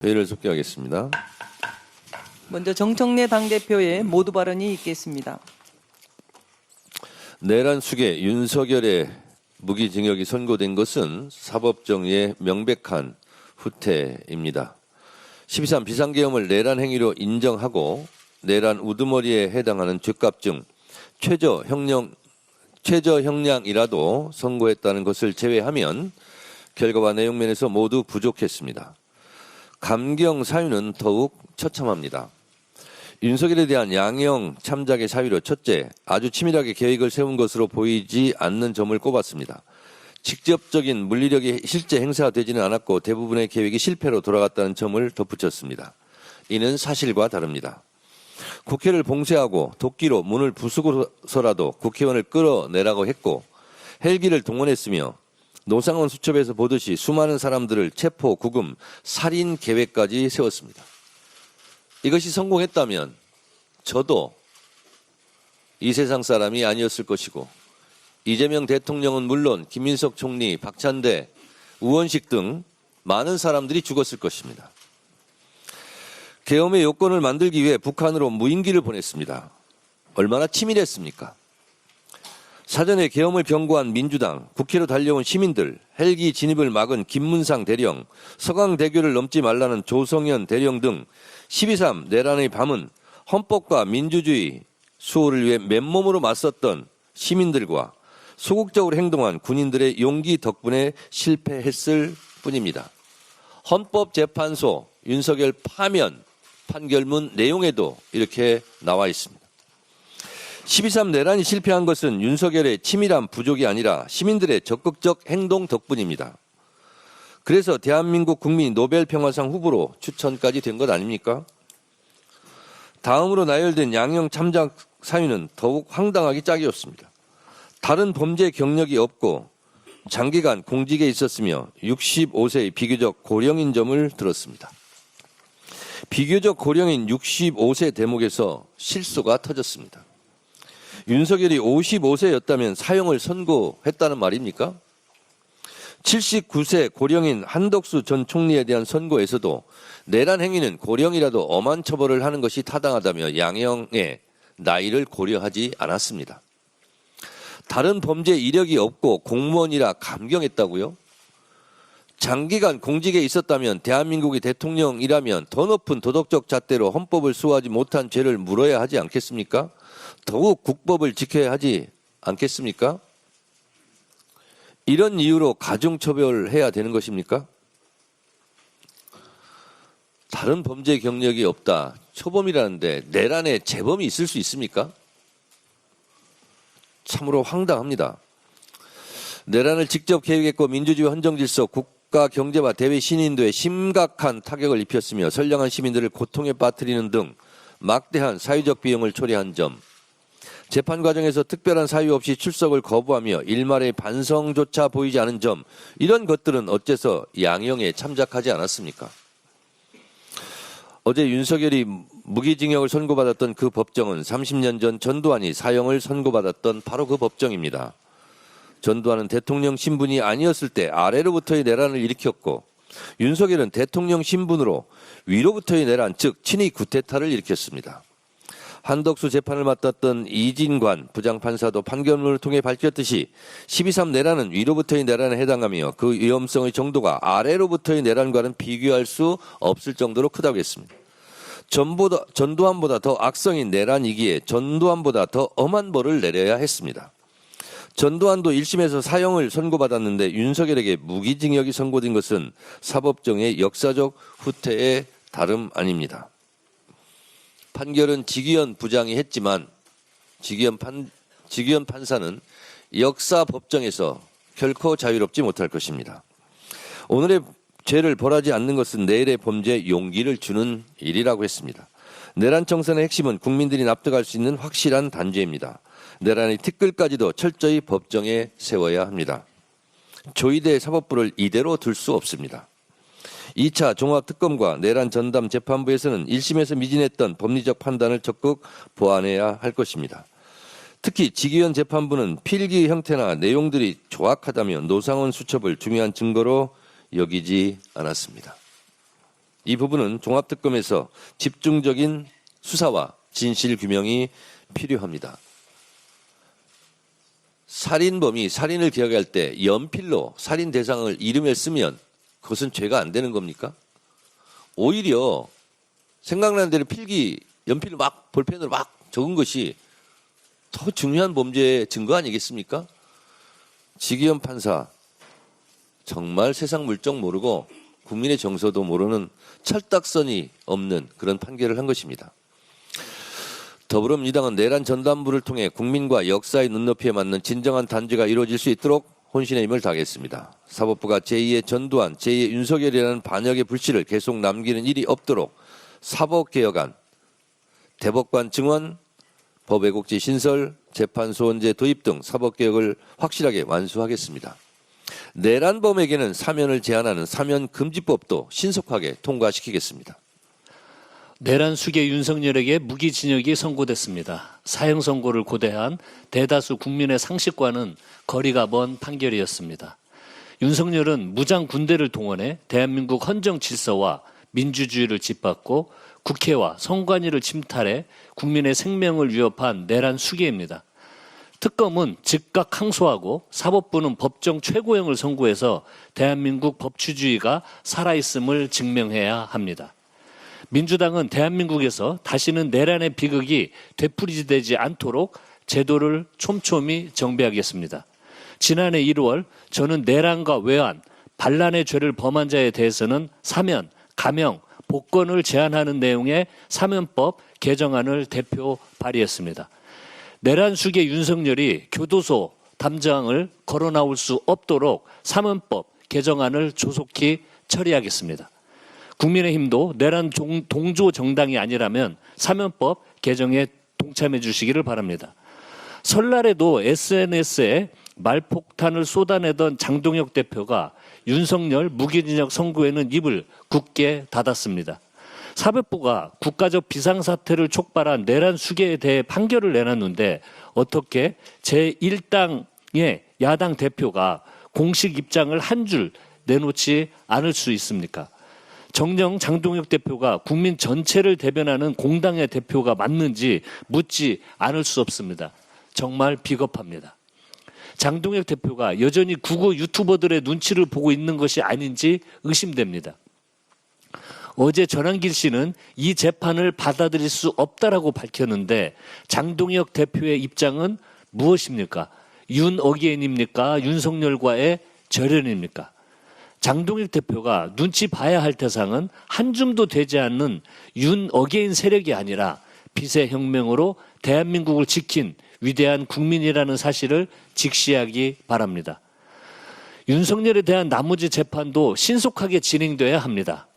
회의를 속개하겠습니다. 먼저 정청래 당대표의 모두 발언이 있겠습니다. 내란 수계 윤석열의 무기징역이 선고된 것은 사법정의의 명백한 후퇴입니다. 12.3 비상계엄을 내란 행위로 인정하고 내란 우두머리에 해당하는 죄값 중 최저 형량이라도 선고했다는 것을 제외하면 결과와 내용 면에서 모두 부족했습니다. 감경 사유는 더욱 처참합니다. 윤석열에 대한 양형 참작의 사유로 첫째, 아주 치밀하게 계획을 세운 것으로 보이지 않는 점을 꼽았습니다. 직접적인 물리력이 실제 행사되지는 않았고 대부분의 계획이 실패로 돌아갔다는 점을 덧붙였습니다. 이는 사실과 다릅니다. 국회를 봉쇄하고 도끼로 문을 부수고서라도 국회의원을 끌어내라고 했고 헬기를 동원했으며 노상원 수첩에서 보듯이 수많은 사람들을 체포, 구금, 살인 계획까지 세웠습니다. 이것이 성공했다면 저도 이 세상 사람이 아니었을 것이고 이재명 대통령은 물론 김민석 총리, 박찬대, 우원식 등 많은 사람들이 죽었을 것입니다. 계엄의 요건을 만들기 위해 북한으로 무인기를 보냈습니다. 얼마나 치밀했습니까? 사전에 계엄을 경고한 민주당, 국회로 달려온 시민들, 헬기 진입을 막은 김문상 대령, 서강대교를 넘지 말라는 조성현 대령 등 12.3 내란의 밤은 헌법과 민주주의 수호를 위해 맨몸으로 맞섰던 시민들과 소극적으로 행동한 군인들의 용기 덕분에 실패했을 뿐입니다. 헌법재판소 윤석열 파면 판결문 내용에도 이렇게 나와 있습니다. 12.3 내란이 실패한 것은 윤석열의 치밀한 부족이 아니라 시민들의 적극적 행동 덕분입니다. 그래서 대한민국 국민이 노벨평화상 후보로 추천까지 된 것 아닙니까? 다음으로 나열된 양형 참작 사유는 더욱 황당하기 짝이었습니다. 다른 범죄 경력이 없고 장기간 공직에 있었으며 65세의 비교적 고령인 점을 들었습니다. 비교적 고령인 65세 대목에서 실수가 터졌습니다. 윤석열이 55세였다면 사형을 선고했다는 말입니까? 79세 고령인 한덕수 전 총리에 대한 선고에서도 내란 행위는 고령이라도 엄한 처벌을 하는 것이 타당하다며 양형의 나이를 고려하지 않았습니다. 다른 범죄 이력이 없고 공무원이라 감경했다고요? 장기간 공직에 있었다면 대한민국의 대통령이라면 더 높은 도덕적 잣대로 헌법을 수호하지 못한 죄를 물어야 하지 않겠습니까? 더욱 국법을 지켜야 하지 않겠습니까? 이런 이유로 가중처벌해야 되는 것입니까? 다른 범죄 경력이 없다. 초범이라는데 내란에 재범이 있을 수 있습니까? 참으로 황당합니다. 내란을 직접 계획했고 민주주의 헌정질서, 국가 경제와 대외 신인도에 심각한 타격을 입혔으며 선량한 시민들을 고통에 빠뜨리는 등 막대한 사회적 비용을 초래한 점, 재판 과정에서 특별한 사유 없이 출석을 거부하며 일말의 반성조차 보이지 않은 점, 이런 것들은 어째서 양형에 참작하지 않았습니까? 어제 윤석열이 무기징역을 선고받았던 그 법정은 30년 전 전두환이 사형을 선고받았던 바로 그 법정입니다. 전두환은 대통령 신분이 아니었을 때 아래로부터의 내란을 일으켰고 윤석열은 대통령 신분으로 위로부터의 내란, 즉 친위 쿠데타를 일으켰습니다. 한덕수 재판을 맡았던 이진관 부장판사도 판결문을 통해 밝혔듯이 12.3 내란은 위로부터의 내란에 해당하며 그 위험성의 정도가 아래로부터의 내란과는 비교할 수 없을 정도로 크다고 했습니다. 전두환보다 더 악성인 내란이기에 전두환보다 더 엄한 벌을 내려야 했습니다. 전두환도 1심에서 사형을 선고받았는데 윤석열에게 무기징역이 선고된 것은 사법정의 역사적 후퇴에 다름 아닙니다. 판결은 지기현 부장이 했지만 지기현 판사는 역사 법정에서 결코 자유롭지 못할 것입니다. 오늘의 죄를 벌하지 않는 것은 내일의 범죄에 용기를 주는 일이라고 했습니다. 내란 청산의 핵심은 국민들이 납득할 수 있는 확실한 단죄입니다. 내란의 티끌까지도 철저히 법정에 세워야 합니다. 조이대 사법부를 이대로 둘 수 없습니다. 2차 종합특검과 내란 전담 재판부에서는 1심에서 미진했던 법리적 판단을 적극 보완해야 할 것입니다. 특히 지기현 재판부는 필기 형태나 내용들이 조악하다며 노상원 수첩을 중요한 증거로 여기지 않았습니다. 이 부분은 종합특검에서 집중적인 수사와 진실 규명이 필요합니다. 살인범이 살인을 기억할 때 연필로 살인 대상을 이름에 쓰면 그것은 죄가 안 되는 겁니까? 오히려 생각나는 대로 필기 연필로 막 볼펜으로 막 적은 것이 더 중요한 범죄의 증거 아니겠습니까? 지기현 판사 정말 세상 물정 모르고 국민의 정서도 모르는 철딱선이 없는 그런 판결을 한 것입니다. 더불어민주당은 내란 전단부를 통해 국민과 역사의 눈높이에 맞는 진정한 단죄가 이루어질 수 있도록 혼신의 힘을 다하겠습니다. 사법부가 제2의 전두환, 제2의 윤석열이라는 반역의 불씨를 계속 남기는 일이 없도록 사법개혁안, 대법관 증원, 법외국지 신설, 재판소원제 도입 등 사법개혁을 확실하게 완수하겠습니다. 내란범에게는 사면을 제한하는 사면금지법도 신속하게 통과시키겠습니다. 내란 수괴 윤석열에게 무기징역이 선고됐습니다. 사형 선고를 고대한 대다수 국민의 상식과는 거리가 먼 판결이었습니다. 윤석열은 무장 군대를 동원해 대한민국 헌정 질서와 민주주의를 짓밟고 국회와 선관위를 침탈해 국민의 생명을 위협한 내란 수괴입니다. 특검은 즉각 항소하고 사법부는 법정 최고형을 선고해서 대한민국 법치주의가 살아있음을 증명해야 합니다. 민주당은 대한민국에서 다시는 내란의 비극이 되풀이되지 않도록 제도를 촘촘히 정비하겠습니다. 지난해 1월 저는 내란과 외환, 반란의 죄를 범한 자에 대해서는 사면, 감형, 복권을 제한하는 내용의 사면법 개정안을 대표 발의했습니다. 내란 수괴 윤석열이 교도소 담장을 걸어 나올 수 없도록 사면법 개정안을 조속히 처리하겠습니다. 국민의힘도 내란 동조 정당이 아니라면 사면법 개정에 동참해 주시기를 바랍니다. 설날에도 SNS에 말폭탄을 쏟아내던 장동혁 대표가 윤석열 무기징역 선고에는 입을 굳게 닫았습니다. 사법부가 국가적 비상사태를 촉발한 내란 수괴에 대해 판결을 내놨는데 어떻게 제1당의 야당 대표가 공식 입장을 한 줄 내놓지 않을 수 있습니까? 정녕 장동혁 대표가 국민 전체를 대변하는 공당의 대표가 맞는지 묻지 않을 수 없습니다. 정말 비겁합니다. 장동혁 대표가 여전히 국어 유튜버들의 눈치를 보고 있는 것이 아닌지 의심됩니다. 어제 전한길 씨는 이 재판을 받아들일 수 없다라고 밝혔는데 장동혁 대표의 입장은 무엇입니까? 윤어게인입니까? 윤석열과의 절연입니까? 장동혁 대표가 눈치 봐야 할 대상은 한 줌도 되지 않는 윤어게인 세력이 아니라 빚의 혁명으로 대한민국을 지킨 위대한 국민이라는 사실을 직시하기 바랍니다. 윤석열에 대한 나머지 재판도 신속하게 진행돼야 합니다.